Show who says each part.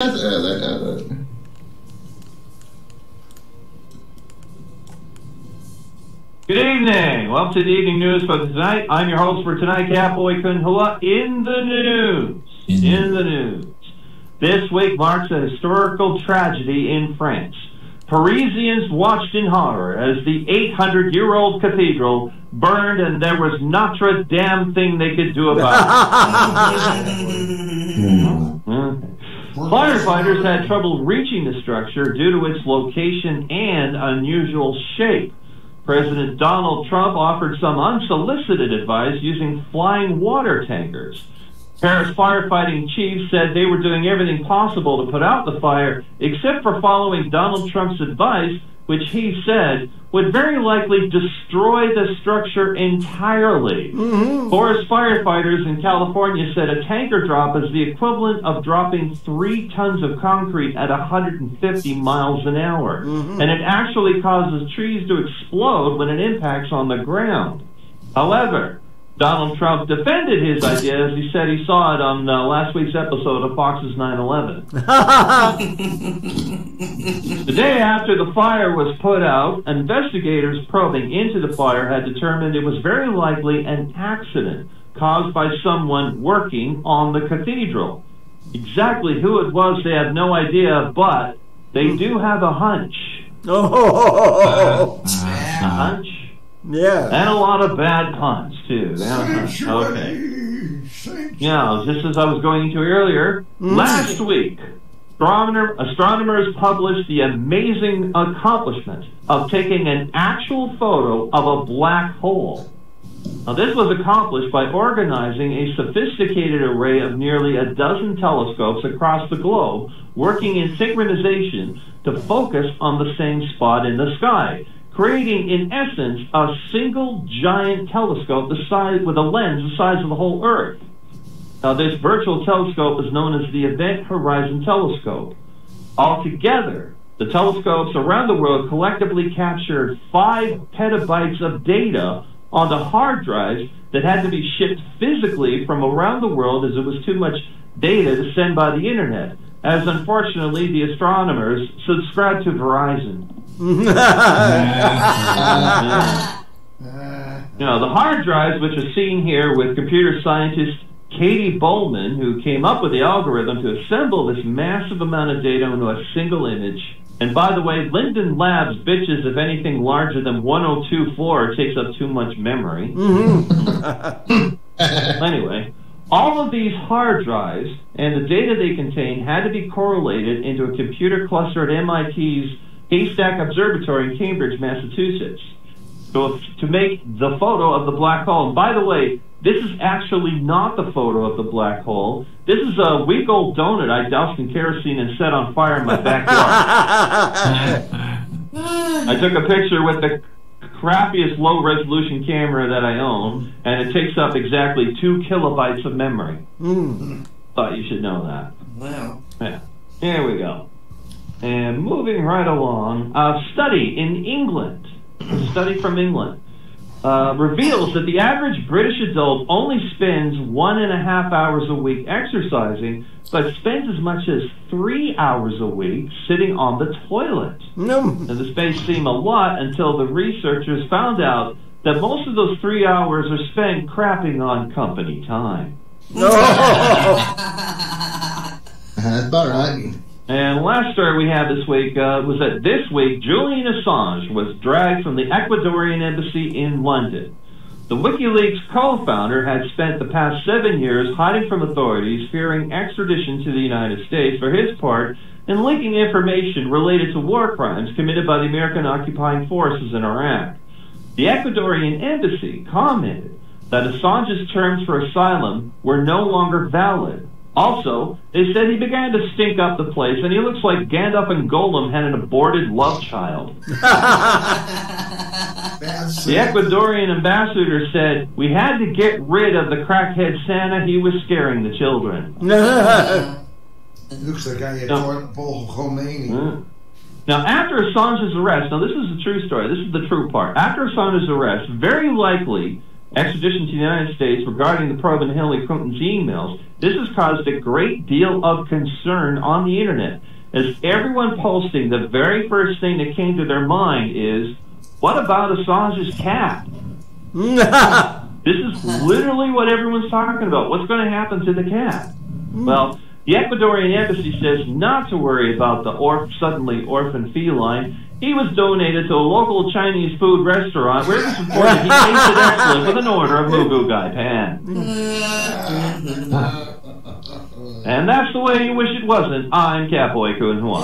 Speaker 1: Good evening. Welcome to the evening news for tonight. I'm your host for tonight, Catboy Kunhula. In the news. This week marks a historical tragedy in France. Parisians watched in horror as the 800-year-old cathedral burned, and there was not a damn thing they could do about it. Firefighters had trouble reaching the structure due to its location and unusual shape. President Donald Trump offered some unsolicited advice using flying water tankers. Paris firefighting chiefs said they were doing everything possible to put out the fire, except for following Donald Trump's advice, which he said would very likely destroy the structure entirely. Forest firefighters in California said a tanker drop is the equivalent of dropping 3 tons of concrete at 150 miles an hour. And it actually causes trees to explode when it impacts on the ground. However, Donald Trump defended his ideas. He said he saw it on last week's episode of Fox's 9/11. The day after the fire was put out, investigators probing into the fire had determined it was very likely an accident caused by someone working on the cathedral. Exactly who it was, they have no idea, but they do have a hunch. A hunch?
Speaker 2: Yeah.
Speaker 1: And a lot of bad puns, too. Okay. Yeah, just as I was going into earlier, last week, astronomers published the amazing accomplishment of taking an actual photo of a black hole. Now, this was accomplished by organizing a sophisticated array of nearly a dozen telescopes across the globe, working in synchronization to focus on the same spot in the sky, creating, in essence, a single giant telescope with a lens the size of the whole Earth. Now, this virtual telescope is known as the Event Horizon Telescope. Altogether, the telescopes around the world collectively captured 5 petabytes of data onto hard drives that had to be shipped physically from around the world, as it was too much data to send by the internet, as unfortunately the astronomers subscribed to Verizon. The hard drives, which are seen here with computer scientist Katie Bowman, who came up with the algorithm to assemble this massive amount of data into a single image. And by the way, Linden Labs bitches if anything larger than 1024 takes up too much memory. Anyway, all of these hard drives and the data they contain had to be correlated into a computer cluster at MIT's Haystack Observatory in Cambridge, Massachusetts, to make the photo of the black hole. And by the way, this is actually not the photo of the black hole. This is a week-old donut I doused in kerosene and set on fire in my backyard. I took a picture with the crappiest low-resolution camera that I own, and it takes up exactly 2 kilobytes of memory. Thought you should know that.
Speaker 3: Wow.
Speaker 1: Yeah. Here we go. And moving right along, a study in England, reveals that the average British adult only spends 1.5 hours a week exercising, but spends as much as 3 hours a week sitting on the toilet. Now, this may seem a lot until the researchers found out that most of those 3 hours are spent crapping on company time.
Speaker 4: That's about right.
Speaker 1: And the last story we had this week was that this week, Julian Assange was dragged from the Ecuadorian embassy in London. The WikiLeaks co-founder had spent the past 7 years hiding from authorities, fearing extradition to the United States for his part in leaking information related to war crimes committed by the American occupying forces in Iraq. The Ecuadorian embassy commented that Assange's terms for asylum were no longer valid. Also, they said he began to stink up the place, and he looks like Gandalf and Golem had an aborted love child. The Ecuadorian ambassador said, "We had to get rid of the crackhead Santa. He was scaring the children."
Speaker 4: Looks like I had Paul mening.
Speaker 1: Now, after Assange's arrest, now this is the true story, this is the true part. After Assange's arrest, very likely extradition to the United States regarding the probe in Hillary Clinton's emails. This has caused a great deal of concern on the internet, as everyone posting, the very first thing that came to their mind is, what about Assange's cat? This is literally what everyone's talking about. What's going to happen to the cat? Well, the Ecuadorian embassy says not to worry about the suddenly orphaned feline. He was donated to a local Chinese food restaurant where it was reported he tasted excellent with an order of Moo Gai Pan. And that's the way you wish it wasn't. I'm Catboy Kun Hua.